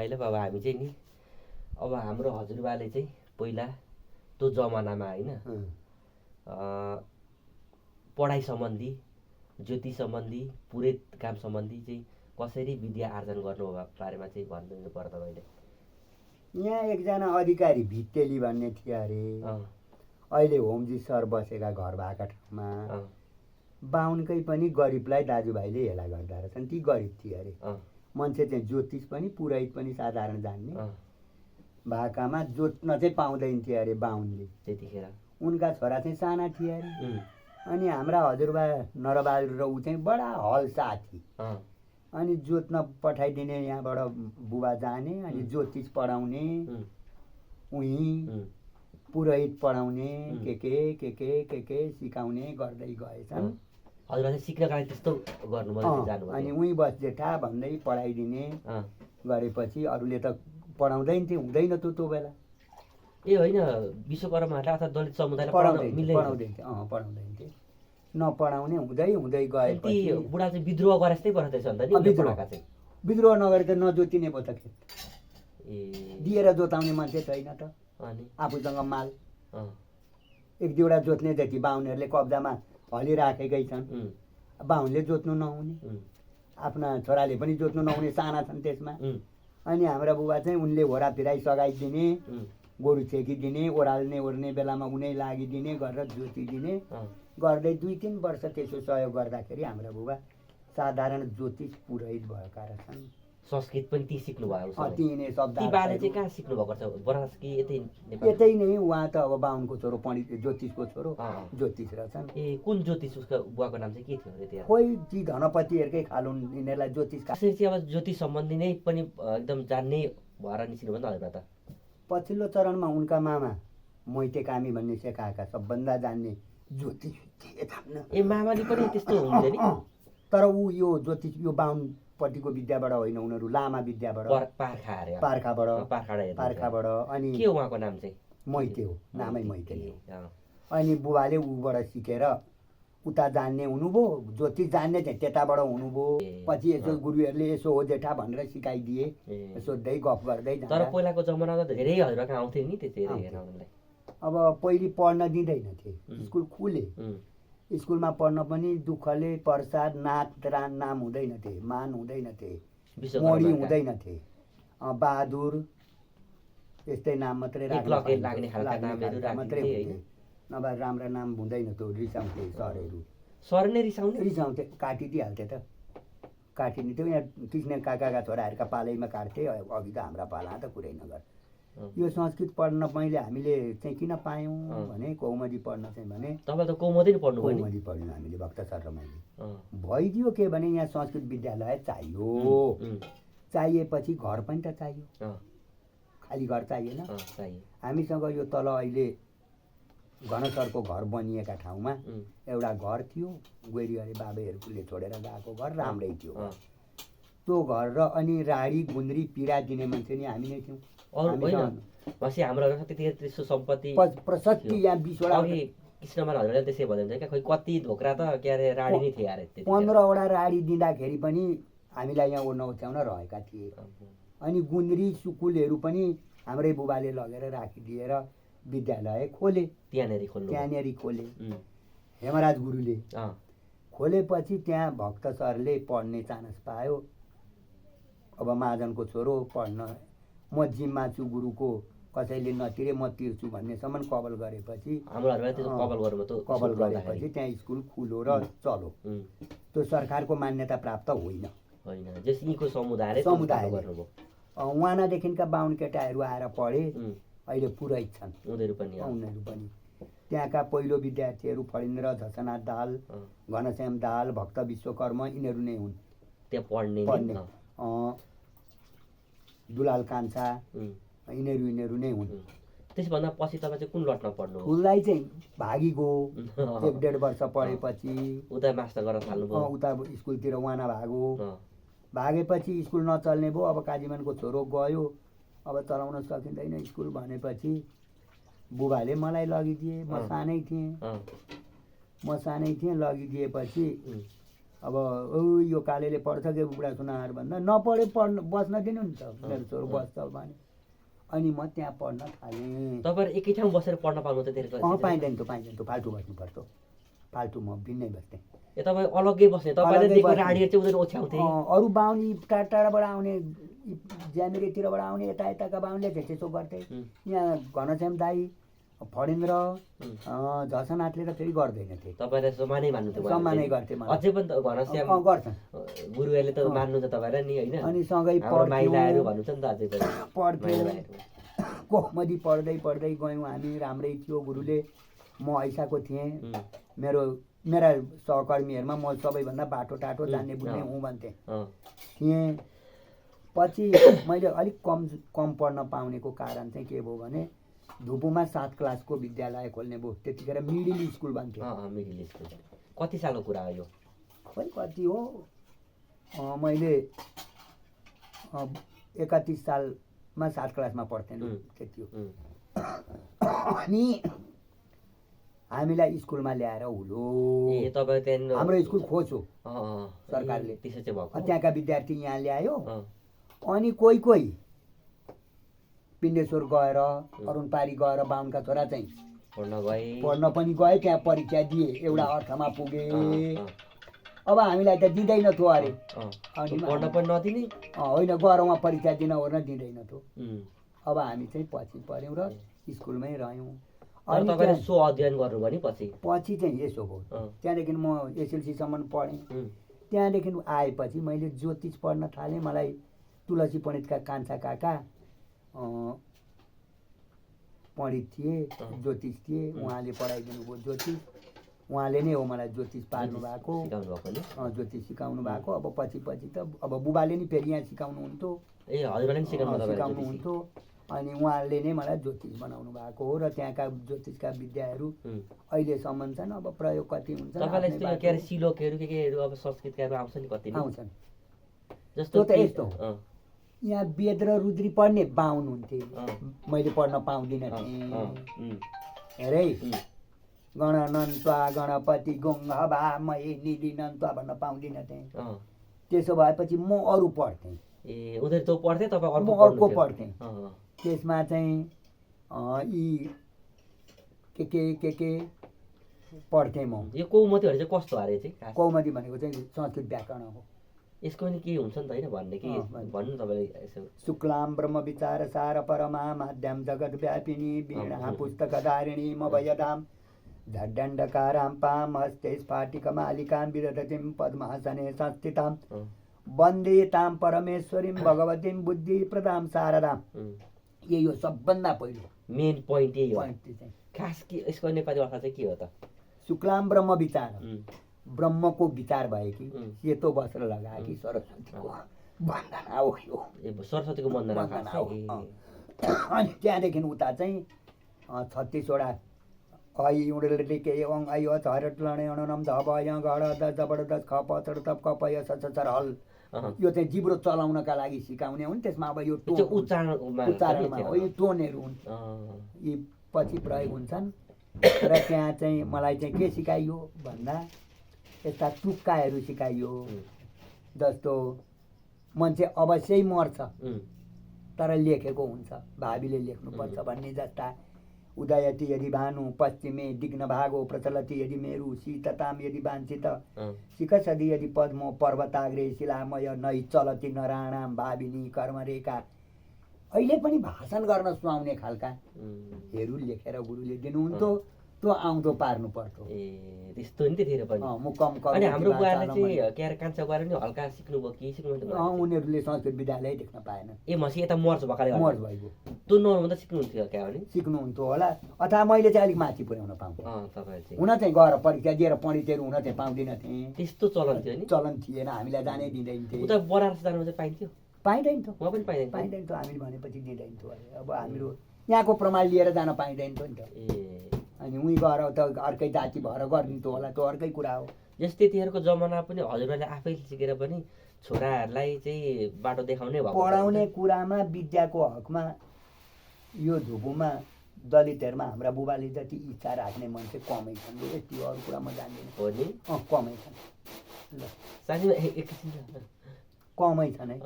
अहिले अब हामी चाहिँ नि अब हाम्रो हजुरबाले चाहिँ पहिला त्यो जमानामा होइन पढाइ सम्बन्धी ज्योति सम्बन्धी पुरै काम सम्बन्धी चाहिँ कसरी विद्या आर्जन गर्नु बारेमा चाहिँ भनिदिनु पर्यो तपाईँले। यहाँ एकजना अधिकारी भित्तेली भन्ने थिए अरे, अहिले होमजी सर बसेका घर भएका ठाउँमा बाहुनकै पनि गरिबलाई दाजुभाइले हेला गर्दा रहेछन्। ती गरिब थिए अरे, मान्छे चाहिँ ज्योतिष पनि पुरोहित पनि साधारण जान्ने भाकामा जोत्न चाहिँ पाउँदैन थिए अरे बाहुनले त्यतिखेर। उनका छोरा चाहिँ साना थिए अरे। अनि हाम्रा हजुरबा नरबहादुर र ऊ चाहिँ बडा हल साथी। अनि जोत्न पठाइदिने, यहाँबाट बुबा जाने, अनि ज्योतिष पढाउने, उही पुरोहित पढाउने, के सिकाउने गर्दै गएछन्। हजुरले सिक्नका लागि त्यस्तो गर्नुभयो जानु। अनि उही बस जेठा भन्दै पढाइदिने गरेपछि अरूले त पढाउँदैन थिए, हुँदैन त्यो बेला। ए होइन, विश्वकर्माहरूलाई अथवा दलित समुदायलाई पढाउँदैन थिए, नपढाउने हुँदै गएपछि बुढा चाहिँ विद्रोह गरे जस्तै पर्दैछ नि त। विद्रोह नगरे त नजोतिने भयो त खेत। दिएर जोताउने मान्छे छैन त, आफूसँग माल एक दुईवटा जोत्ने जति बाहुनहरूले कब्जामा हलिराखेकै छन्। बाहुनले जोत्नु नहुने, आफ्ना छोराले पनि जोत्नु नहुने, साना छन् त्यसमा। अनि हाम्रा बुबा चाहिँ उनले होरा फिराइ सघाइदिने, गोरु छेकिदिने, ओह्राल्ने ओर्ने बेलामा उनै लागिदिने गरेर जोतिदिने गर्दै 2-3 वर्ष त्यसो सहयोग गर्दाखेरि हाम्रा बुबा साधारण ज्योतिष पुरोहित भएका रहेछन्। संस्कृत पनि ती सिक्नुभयो? ती नै शब्द चाहिँ कहाँ सिक्नु भएको छ? बरास कि यतै नै? उहाँ त अब बाहुनको छोरो, पण्डित ज्योतिषको छोरो ज्योतिष रहेछन्। ए, कुन ज्योतिष? उसको बुवाको नाम चाहिँ के थियो अरे त्यहाँ? खोइ ती धनपतिहरूकै खालुन, यिनीहरूलाई ज्योतिष। कसरी चाहिँ अब ज्योतिष सम्बन्धी नै पनि एकदम जान्ने भएर निस्किनु भयो नि त त? पछिल्लो चरणमा उनका मामा मोइते कामी भन्ने सेकाएका सबभन्दा जान्ने ज्योतिष थिए। ए, मामाले पनि त्यस्तो हुन्थ्यो नि? तर ऊ यो ज्योतिष यो बाहुनपट्टिको विद्याबाट होइन, उनीहरू लामा विद्याबाट, पार्खाबाट। अनि के उहाँको नाम चाहिँ? मोइते हो, नामै मोइते। अनि बुबाले ऊबाट सिकेर उता जान्ने हुनुभयो, ज्योतिष जान्ने चाहिँ त्यताबाट हुनुभयो। पछि यसो गुरुहरूले यसो हो जेठा भनेर सिकाइदिए, सोध्दै गफ गर्दै। तर पहिलाको जमानामा त धेरै हजुरका आउँथे नि त्यतिखेर हेर्नलाई। अब पहिले पढ्न दिँदैन थिए, स्कुल खुले, स्कुलमा पढ्न पनि दुःखले प्रसाद नाम हुँदैन थिए, मान हुँदैन थिए, मोडी हुँदैन थिए, बहादुर यस्तै नाम मात्रै मात्रै, नभए राम्रा नाम हुँदैन। त्यो रिसाउँथे सरहरू, सर नै रिसाउँथे, काटिदिइहाल्थे त, काटिदिन्थ्यो। यहाँ कृष्ण काकाका छोराहरूका पालैमा काट्थे, अघि त हाम्रा पाला त कुरै नगर। यो संस्कृत पढ्न मैले हामीले चाहिँ किन पायौँ भने, कौमुदी पढ्न चाहिँ भने तपाईँले त कौमुदी पढ्नु? कौमुदी पढ्यौँ हामीले, भक्त सर र मैले। भइदियो के भने यहाँ संस्कृत विद्यालय चाहियो, चाहिएपछि घर पनि त चाहियो, खाली घर चाहिएन। हामीसँग यो तल अहिले घनसरको घर बनिएका ठाउँमा एउटा घर थियो, गोरीहरी बाबैहरूले छोडेर गएको घर, राम्रै थियो त्यो घर। र अनि राडी गुन्द्री पिरा दिने मान्छे नि हामी नै थियौँ। हाम्रो त्यतिखेर त्यस्तो सम्पत्ति प्रशस्ति यहाँ 20वटा कृष्णमान हजुरले त्यसै भन्नुहुन्छ क्या, खोइ कति धोक्रा त के अरे राडी नै थिए अरे। 15वटा राडी दिँदाखेरि पनि हामीलाई यहाँ ओर्न ओछ्याउन रहेका थिए। अनि गुन्द्री सुकुलहरू पनि हाम्रै बुबाले लगेर राखिदिएर विद्यालय खोले, त्यहाँनिर खोले हेमराज गुरुले। खोलेपछि त्यहाँ भक्त सरले पढ्ने चान्स पायो। अब महाजनको छोरो पढ्न, म जिम्मा छु गुरुको, कसैले नतिरे म तिर्छु भन्नेसम्म कबल गरेपछि कबल गरेपछि त्यहाँ स्कुल खुलो र चलो। त्यो सरकारको मान्यता प्राप्त होइन, उहाँदेखिका बाहुन केटाहरू आएर पढे, अहिले पुरोहित छन् उनीहरू पनि। त्यहाँका पहिलो विद्यार्थीहरू फणीन्द्र झसनाथ दाल, घनश्याम दाल, भक्त विश्वकर्मा यिनीहरू नै हुन् त्यहाँ पढ्ने। दुलाल कान्छा यिनीहरू नै हुन्। त्यसभन्दा पछि तपाईँ चाहिँ कुन लटमा पढ्नु? फुललाई चाहिँ भागिगयो, 1-1.5 वर्ष पढेपछि उता मास्टर गर्न थाल्नुभयो, उता स्कुलतिर वाना भागो। भागेपछि स्कुल नचल्ने भयो। अब काजीमानको छोरो गयो, अब चलाउन सकिँदैन स्कुल भनेपछि बुबाले मलाई लगिदिए। म सानै थिएँ, लगिदिएपछि अब यो कालेले पढ्छ कि बुढा सुनार भन्दा नपढे बस्न दिनु नि त मेरो छोरो बस्छ भने अनि म त्यहाँ पढ्न थालेँ। तपाईँहरू एकै ठाउँ बसेर पढ्न पाउनु त धेरै पाइँदैन त फाल्टु बस्नु पर्छ फाल्टु म भिन्नै बस्थेँ। ए तपाईँ अलग्गै बस्ने तपाईँले दिएको राडीहरू चाहिँ उनीहरू ओछ्याउँथे अरू बाहुनी टाढा टाढाबाट आउने ज्यामिरेतिरबाट आउने यताका बाहुनले चाहिँ त्यसो गर्थे। यहाँ घनश्याम दाई फणेन्द्र झसनाथले त फेरि गर्दैनथे तपाईँलाई सम्मानै मान्नुहुन्थ्यो सम्मानै गर्थे अझै पनि त घनश्याम गर्छन् गुरुहरूले त मान्नुहुन्छ तपाईँलाई नि होइन अनि सँगै माइलाहरू भन्नुहुन्छ नि त अझै पनि पढ्थ्यौँ कोमदी पढ्दै पढ्दै गयौँ हामी राम्रै थियो गुरुले म ऐसाको थिएँ मेरा सहकर्मीहरूमा म सबैभन्दा बाटो टाटो जान्ने बुझ्ने हुँ भन्थेँ थिएँ। पछि मैले अलिक कम पढ्न पाउनेको कारण चाहिँ के भयो भने धुपुमा 7 क्लासको विद्यालय खोल्ने भयो। त्यतिखेर मिडिल स्कुल भन्थ्यो। मिडिल स्कुल कति सालको कुरा हो यो? खै कति हो मैले 31 सालमा 7 क्लासमा पढ्थेँ त्यति हो। अनि हामीलाई स्कुलमा ल्याएर हुलो हाम्रो स्कुल खोज्यो सरकारले त्यहाँका विद्यार्थी यहाँ ल्यायो। अनि कोही पिण्डेश्वर गएर अरुणपारी गएर बाहुनका छोरा चाहिँ पढ्न पनि गए त्यहाँ परीक्षा दिए एउटा अर्थमा पुगे। अब हामीलाई त दिँदैन थियो अरे अनि पढ्न पनि नदिने होइन गएर उहाँ परीक्षा दिन ओर्न दिँदैन थियो। अब हामी चाहिँ पछि पढ्यौँ र स्कुलमै रह्यौँ। अनि तपाईले सो अध्ययन गर्नुभयो नि पछि चाहिँ यसो भयो। त्यहाँदेखि म एसएलसीसम्म पढेँ। त्यहाँदेखि आएपछि मैले ज्योतिष पढ्न थालेँ। मलाई तुलसी पण्डितका कान्छा काका पण्डित थिए ज्योतिष थिए उहाँले पढाइदिनु भयो ज्योतिष। उहाँले नै हो मलाई ज्योतिष पार्नु भएको ज्योतिष सिकाउनु भएको। अब पछि त अब बुबाले नि फेरि यहाँ सिकाउनुहुन्थ्यो सिकाउनुहुन्थ्यो अनि उहाँले नै मलाई ज्योतिष बनाउनु भएको हो। र त्यहाँका ज्योतिषका विद्याहरू अहिलेसम्म छन्। अब प्रयोग कति हुन्छ आउँछन् जस्तो त यस्तो यहाँ वेद र रुद्री पढ्ने बाहुन हुन्थे मैले पढ्न पाउँदिनँ थिएँ। हेरै गणनन्त्वा गणपति गुङ्हवा मये निधिनन्त्वा भन्न पाउँदिनँ थिएँ। त्यसो भएपछि म अरू पढ्थेँ। म अर्को पढ्थेँ। त्यसमा चाहिँ यी के पढ्थेँ म। यो कौमुदीहरू चाहिँ कस्तो अरे चाहिँ? कौमुदी भनेको चाहिँ संस्कृत व्याकरण हो। यसको पनि के हुन्छ नि त होइन भन्ने कि भन्नु तपाईँले यसो। शुक्लां ब्रह्म विचार सार परमा माध्यम जगत व्यापिनी वीणा पुस्तकधारिणी मभयदां झड्डण्डकारां पां हस्ते स्फाटिकमालिकां विदधतीं पद्मासने संस्थितां वन्दे तां परमेश्वरीं भगवतीं बुद्धिप्रदां शारदां। यही हो सबभन्दा पहिलो मेन पोइन्ट यही हो। खास के यसको नेपाली अर्थ चाहिँ के हो त? शुक्लां ब्रह्म विचार ब्रह्मको विचार भए कि सेतो वस्त्र लगाए कि सरस्वतीको वन्दना हो यो सरस्वतीको वन्दना हो। अनि त्यहाँदेखि उता चाहिँ 36वटा ऐउडलिके एवं ऐ झरटलणे अणनम धबय गड द जबरदस्त खप चड तप कपय सचर हल यो चाहिँ जिब्रो चलाउनका लागि सिकाउने हुन्। त्यसमा अब यो उच्चारणमा हो यो टोनहरू हुन् यी पछि प्रयोग हुन्छन्। र त्यहाँ चाहिँ मलाई चाहिँ के सिकाइयो भन्दा यस्ता टुक्काहरू सिकाइयो जस्तो मान्छे अवश्यै मर्छ तर लेखेको हुन्छ भावीले लेख्नुपर्छ भन्ने जस्ता उदयति यदि भानु पश्चिमे दिग्न भागो प्रचलति यदि मेरु शीतताम यदि वाञ्छित शिखसदि यदि पद्मो पर्वताग्रे शिलामय नै चलति नराणाम भाविनी कर्मरेखा। अहिले पनि भाषण गर्न सुहाउने खालकाहरू लेखेर गुरुले दिनुहुन्थ्यो। त्यो आउँदो पार्नु पर्थ्यो। त्यस्तो नि त्यतिखेर पनि अनि हाम्रो बुवाले चाहिँ के अरे कान्छा बुवाले नि हल्का सिक्नुभयो कि सिक्नुभयो? उनीहरूले संस्कृत विद्यालय देख्न पाएन। मसी यता मर्छ भएकोले मर्छ भइगयो त्यो नहुँदा सिक्नुहुन्थ्यो क्या भने सिक्नुहुन्थ्यो होला अथवा मैले चाहिँ अलिक माथि पुर्याउन पाउँथेँ। हुन चाहिँ गएर परीक्षा दिएर पण्डितहरू हुन चाहिँ पाउँदिन थिएँ। त्यस्तो चलन थियो नि? चलन थिएन हामीलाई जानै दिँदैन थियो। उता बनारस जानु चाहिँ पाइन्थ्यो? पाइँदैन थियो। म पनि पाइँदैन थियो। हामीले भनेपछि दिँदैन थियो। अब हाम्रो यहाँको प्रमाण लिएर जान पाइँदैन थियो नि त। अनि उहीँ गएर त अर्कै जाति भएर गरिदिन्थ्यो होला त्यो अर्कै कुरा हो। जस्तै त्यतिखेरको जमाना पनि हजुरहरूले आफै सिकेर पनि छोराहरूलाई चाहिँ बाटो देखाउने भएको पढाउने कुरामा विद्याको हकमा यो धुपुमा दलितहरूमा हाम्रा बुबाले जति इच्छा राख्ने मान्छे कमै छन्। यति अरू कुरा म जान्दिनँ। हो नि कमै छन्। साथीमा एकैछिन कमै छन् है।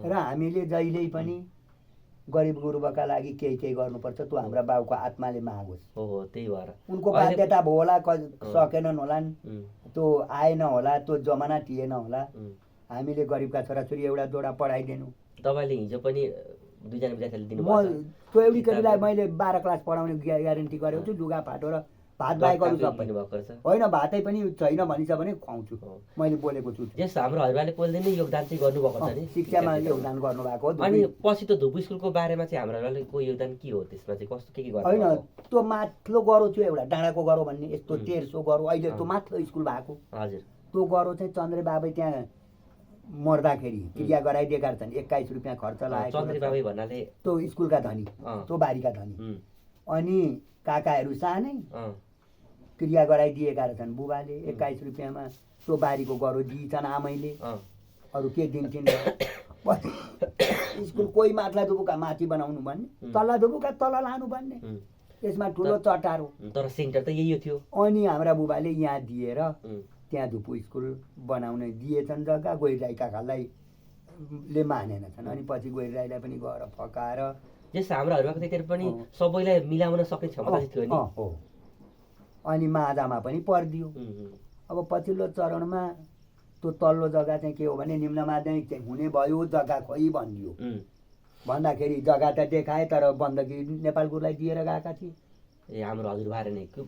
र हामीले जहिल्यै पनि गरिब गुरुबाका लागि केही केही गर्नुपर्छ, त्यो हाम्रा बाउको आत्माले मागोस्। हो त्यही भएर उनको बाध्यता भयो होला, सकेनन् होलान्, त्यो आएन होला, त्यो जमाना थिएन होला। हामीले गरिबका छोराछोरी एउटा जोडा पढाइदिनु। तपाईँले हिजो पनि दुईजना विद्यार्थीले दिनु त्यो एउटी केटीलाई मैले 12 क्लास पढाउने ग्यारेन्टी गरेको छु। लुगा फाटो र भात बाहेक अरू सबै होइन, भातै पनि छैन भनिन्छ भने खुवाउँछु, मैले बोलेको छु। यस हाम्रो हजुरबाले पहिले नै योगदान चाहिँ गर्नुभएको छ नि, शिक्षामा योगदान गर्नुभएको हो। अनि पछि त धुपु स्कुलको बारेमा चाहिँ हाम्रो हजुरबालेको योगदान के हो, त्यसमा चाहिँ कस्तो के गर्नु? होइन, त्यो माथिल्लो गरो थियो एउटा, डाँडाको गरो भन्ने, यस्तो 1300 गरो, अहिले त्यो माथिल्लो स्कुल भएको। हजुर, त्यो गरो चाहिँ चन्द्रे बाबै त्यहाँ मर्दाखेरि क्रिया गराइदिएका छन्। 21 रुपियाँ खर्च लागेको। चन्द्रे बाबै भन्नाले त्यो स्कुलका धनी, त्यो बारीका धनी। अनि काकाहरू सानै क्रिया गराइदिएका रहेछन् बुबाले। 21 रुपियाँमा त्यो बारीको गरो दिइछन् आमैले, अरू के दिन्थिन्। स्कुल कोही माथिल्ला दुबुका माथि बनाउनु भन्ने, तल्ला दुबुका तल लानु भन्ने, यसमा ठुलो चट्टारो। तर सेन्टर त यही थियो। अनि हाम्रा बुबाले यहाँ दिएर त्यहाँ धुपु स्कुल बनाउने दिएछन् जग्गा। गोइराई काकालाई ले मानेनछन्। अनि पछि गोइराईलाई पनि गएर फकाएर यस हाम्राहरूमा त्यतिखेर पनि सबैलाई मिलाउन सक्ने क्षमता थियो नि। हो, अनि माजामा पनि परिदियो। अब पछिल्लो चरणमा त्यो तल्लो जग्गा चाहिँ के हो भने निम्न माध्यमिक चाहिँ हुने भयो, जग्गा खोइ भनिदियो। भन्दाखेरि जग्गा त देखाए, तर बन्दकी नेपाल गुरुलाई दिएर गएका थिए। ए हाम्रो हजुरबाले नै को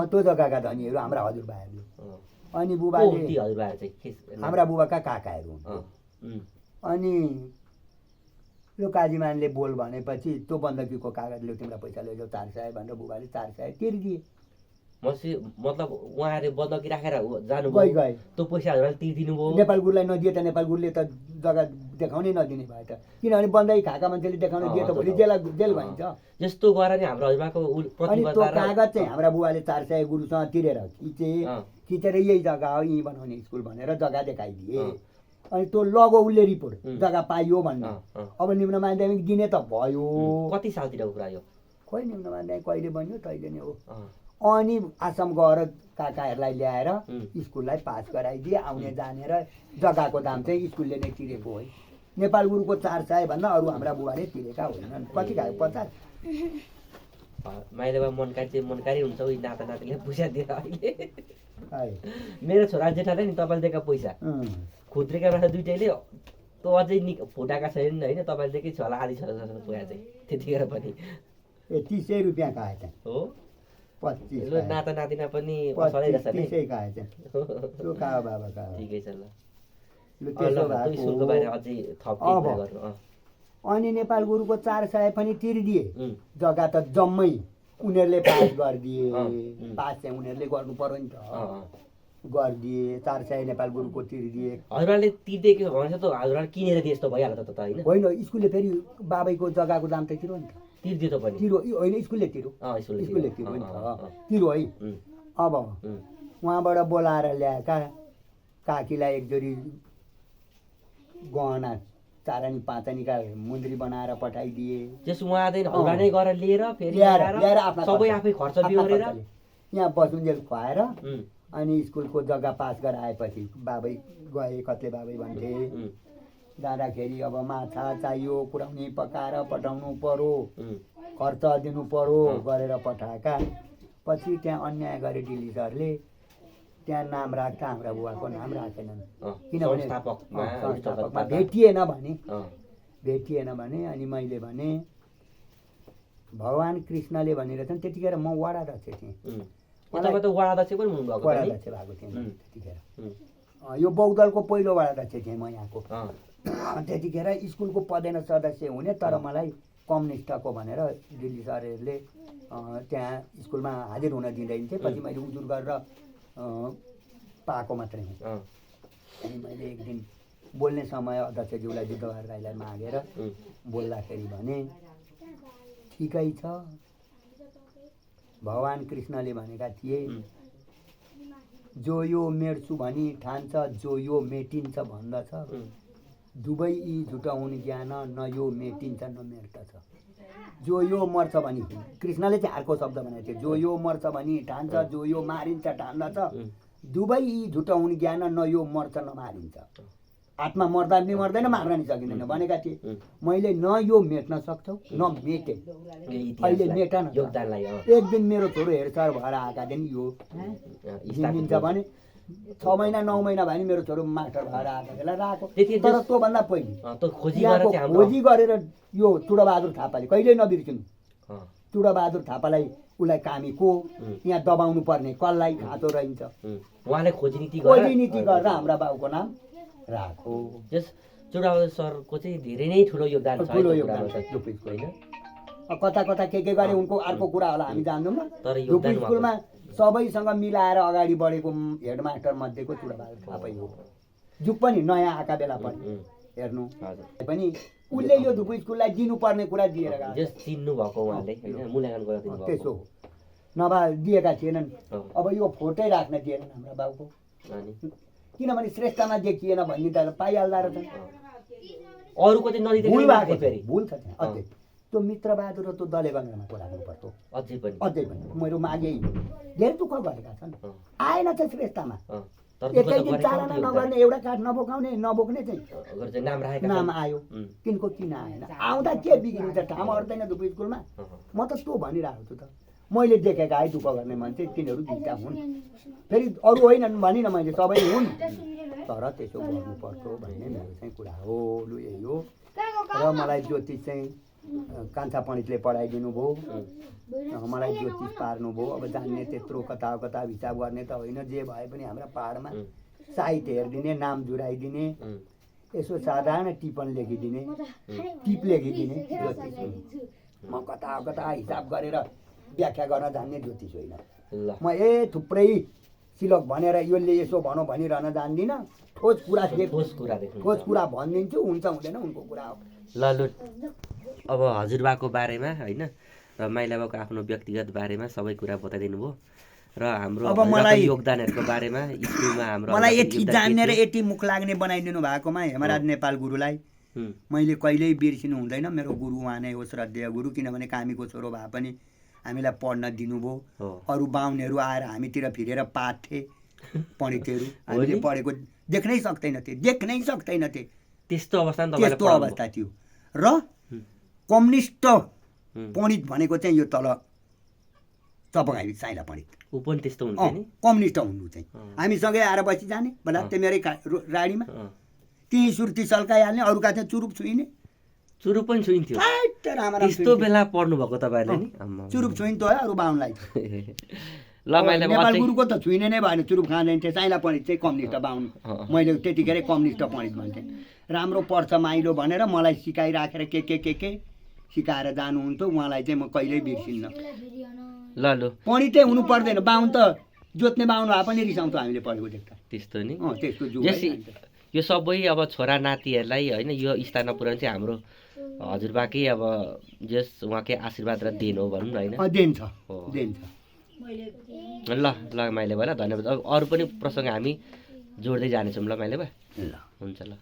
त्यो जग्गाका धनीहरू हाम्रा हजुरबाहरूले। अनि बुबाले हाम्रा बुबाका काकाहरू हुन्। अनि यो काजीमानले बोल भनेपछि त्यो बन्दकीको कागजले तिमीलाई पैसा लैजाऊ 400 भनेर बुबाले 400 तिरिदिए। मतलब उहाँहरूले बन्दकी राखेर जानु गए त्यो पैसा हजुरले तिरिदिनु भयो। नेपाल गुरुलाई नदिए त नेपाल गुरुले त जग्गा देखाउनै नदिने भयो त, किनभने बन्दकी खाएका मान्छेले देखाउन दिए त भोलि जेल भइन्छ। जस्तो गरेर नि हाम्रो हजुरबाको अनि त्यो कागज चाहिँ हाम्रा बुबाले 400 गुरुसँग तिरेर खिचेर यही जग्गा हो, यहीँ बनाउने स्कुल भनेर जग्गा देखाइदिए। अनि त्यो लगो उसले रिपोर्ट जग्गा पाइयो भन्ने। अब निम्न माध्यमिक दिने त भयो। कति सालतिरको कुरा यो? खोइ निम्न माध्यमिक कहिले बन्यो तहिले नै हो। अनि आसाम गएर काकाहरूलाई ल्याएर स्कुललाई पास गराइदिए। आउने जाने र जग्गाको दाम चाहिँ स्कुलले नै तिरेको हो। नेपाल गुरुको 400 भन्दा अरू हाम्रा बुबाले तिरेका होइनन्। कति खायो? 50। माइले मनकारी हुन्छ उही नाता नातिले पैसा दिएर। अहिले मेरो छोरा जेठाले नि तपाईँले दिएका पैसा खुद्रेका रहेछ दुइटैले, त्यो अझै फुटाएका छैनन् होइन। तपाईँले दिएकै छ होला आधी छ पैसा चाहिँ त्यतिखेर पनि। 30 रुपियाँ खाएछ हो, 25 नाता नातिना पनि 30 खाएछ। त्यो कहाँ बाबा कहाँ ठिकै छ। अनि नेपाल गुरुको 400 पनि तिरिदिए। जग्गा त जम्मै उनीहरूले पास गरिदिए। पास चाहिँ उनीहरूले गर्नु पर्यो नि त, गरिदिए। 400 नेपाल गुरुको तिरिदिए। हजुरले तिर्दिएको भन्छ त हजुरले किनेर दिए जस्तो भइहाल्छ त होइन? होइन, स्कुलले फेरि बाबैको जग्गाको दाम त तिरो नि त। तिर्दियो त पनि? तिरो होइन, स्कुलले तिरो। स्कुलले तिरो नि त, तिरो है। अब उहाँबाट बोलाएर ल्याएका काकीलाई एकजोडी गहना चारानी पाँचानीका मुन्द्री बनाएर पठाइदिए। त्यस उहाँले नै गरेर लिएर फेरि ल्याएर सबै आफै खर्च बिहोरेर यहाँ बसुन्जेल खुवाएर अनि स्कुलको जग्गा पास गराएपछि बाबै गए। कत्ले बाबै भन्थे जाँदाखेरि अब माछा चाहियो, पुर्याउने पकाएर पठाउनु पर्यो, खर्च दिनु पर्यो गरेर पठाएका। पछि त्यहाँ अन्याय गरे दिल्ली सरले, त्यहाँ नाम राख्दा हाम्रा बुबाको नाम राखेनन्। किनभने संस्थापकमा भेटिएन भने। अनि मैले भने भगवान् कृष्णले भनिरहेछन्। त्यतिखेर म वडा अध्यक्ष थिएँ। वडा अध्यक्ष भएको थिएँ त्यतिखेर। यो बौद्धलको पहिलो वडा अध्यक्ष थिएँ म यहाँको। त्यतिखेर स्कुलको पदेन सदस्य हुने, तर मलाई कम्युनिस्टको भनेर दिल्ली सरहरूले त्यहाँ स्कुलमा हाजिर हुन दिँदैन थिए। पछि मैले उजुर गरेर पाएको मात्रै हुँ। अनि मैले एक दिन बोल्ने समय अध्यक्षज्यूलाई बुद्धबहादुर राईलाई मागेर बोल्दाखेरि भने ठिकै छ, भगवान् कृष्णले भनेका थिए जो यो मेट्छु भनी ठान्छ, जो यो मेटिन्छ भन्दछ, दुवै यी झुटा हुन् ज्ञान, न यो मेटिन्छ न मेट्दछ। जो यो मर्छ भनी कृष्णले चाहिँ अर्को शब्द भनेको थियो। जो यो मर्छ भनी ठान्छ, जो यो मारिन्छ ठान्दछ, दुवै यी झुटाउने ज्ञान न यो मर्छ न मारिन्छ। आत्मा मर्दा पनि मर्दैन, मार्न नि सकिँदैन भनेका थिए। मैले न यो मेट्न सक्छौ न मेटे, अहिले मेटन। एक दिन मेरो छोरो हेरचाह भएर आएका थिए नि, यो जिम्मिन्छ भने 6 महिना 9 महिना भयो नि मेरो छोरो मास्टर भएर आएको बेला राखेको। तर त्योभन्दा पहिले खोजी गरेर यो चुडाबहादुर थापाले कहिल्यै नबिर्सिनु। चुडाबहादुर थापालाई उसलाई कामी को यहाँ दबाउनु पर्ने कसलाई खाँचो रहन्छ, उहाँले खोजी नीति गरेर हाम्रा बाबुको नाम राखो। चुडाबहादुर सरको चाहिँ धेरै नै ठुलो योगदान छ होइन। कता कता के गरे उनको अर्को कुरा होला, हामी जान्दैनौँ न। धुपी स्कुलमा सबैसँग मिलाएर अगाडि बढेको हेडमास्टर मध्येको चुडाबहादुर थापै हो। जुग पनि नयाँ आएका बेला पनि हेर्नु पनि उसले यो धुपी स्कुललाई दिनुपर्ने कुरा दिएर चिन्नु भएको उहाँले हैन, मूल्याङ्कन गरेर दिनु भएको। त्यसो हो, नभए दिएका थिएनन्। अब यो फोटै राख्न दिएनन् हाम्रा बाबुको, किनभने श्रेष्ठमा देखिएन भन्ने त पाइहाल्दा रहेछ। अरूको चाहिँ नदिँदै भुल छ त्यहाँ अझै। त्यो मित्रबहादुर र त्यो दलेगङ्गामाको राख्नुपर्छ अझै पनि। मेरो मागे धेरै दुःख गरेका छन्, आएन चाहिँ श्रेष्ठमा। एकै दिन चालना नगर्ने, एउटा काठ नबोक्ने चाहिँ नाम आयो। तिनको किन आएन? आउँदा के बिग्रिन्छ? ठाउँ अट्दैन धुपी स्कुलमा। म त त्यो भनिरहेको छु त, मैले देखेका है दुःख गर्ने मान्छे तिनीहरू दुईटा हुन्, फेरि अरू होइनन् भनिनँ मैले, सबै हुन्। तर त्यसो गर्नुपर्छ भन्ने मेरो चाहिँ कुरा हो। लु यही हो। र मलाई ज्योतिष चाहिँ कान्छा पण्डितले पढाइदिनु भयो, मलाई ज्योतिष पार्नुभयो। अब जान्ने त्यत्रो कता कता हिसाब गर्ने त होइन, जे भए पनि हाम्रा पाहाडमा साहित्य हेरिदिने, नाम जुराइदिने, यसो साधारण टिपन लेखिदिने, टिप लेखिदिने ज्योतिष। म कता कता हिसाब गरेर व्याख्या गर्न जान्ने ज्योतिष होइन। म थुप्रै सिलक भनेर यसले यसो भनौँ भनिरहन जान्दिनँ। ठोस कुरा भनिदिन्छु, हुन्छ हुँदैन उनको कुरा हो। ल लु, अब हजुरबाको बारेमा होइन र माइलाबाको आफ्नो व्यक्तिगत बारेमा सबै कुरा बताइदिनु भयो र हाम्रो योगदानहरूको बारेमा स्कुलमा हाम्रो मलाई यति जान्ने र यति मुख लाग्ने बनाइदिनु भएकोमा हेमराज नेपाल गुरुलाई मैले कहिल्यै बिर्सिनु हुँदैन। मेरो गुरु उहाँ नै हो, श्रद्धेय गुरु। किनभने कामीको छोरो भए पनि हामीलाई पढ्न दिनुभयो। अरू बाहुनहरू आएर हामीतिर फिरेर पाथे पण्डितहरू, हामीले पढेको देख्नै सक्दैनथे। त्यस्तो अवस्था थियो। र कम्युनिस्ट पण्डित भनेको चाहिँ यो तल चपगाई साइला पण्डित, ऊ पनि त्यस्तो हुन्छ नि, कम्युनिस्ट हुनु चाहिँ हामीसँगै आएर बसी जाने बलात्ते मेरै राडीमा ती सुर्ती सल्काइहाल्ने, अरूका चाहिँ चुरुप छुइने। चुरुप पनि छुइन्थ्यो त्यस्तो बेला पढ्नु भएको तपाईँहरूले नि? चुरुप छुइन्थ्यो है अरू बाहुनलाई। ल मैले नेपाल गुरुको त छुइने नै भएन, चुरुप खाँदैन। साइला पण्डित चाहिँ कम्युनिस्ट बाहुन, मैले त्यतिखेर कम्युनिस्ट पण्डित भन्थेँ। राम्रो पढ्छ माइलो भनेर मलाई सिकाइराखेर के सिकाएर जानुहुन्थ्यो। उहाँलाई चाहिँ म कहिल्यै बिर्सिन्न। ल लु, पण्डितै हुनु पर्दैन, बाहुन त जोत्ने बाहुन भए पनि रिसाउँथ्यो हामीले पढेको देख्दा। त्यस्तो नि त्यस्तो यो सबै अब छोरा नातिहरूलाई होइन यो स्थानमा पुर्याउनु चाहिँ हाम्रो हजुरबाकै अब जस उहाँकै आशीर्वाद र देन हो भनौँ न होइन? देन छ। ल माइले भयो, ल धन्यवाद। अब अरू पनि प्रसङ्ग हामी जोड्दै जानेछौँ। ल माइले भयो, ल हुन्छ ल।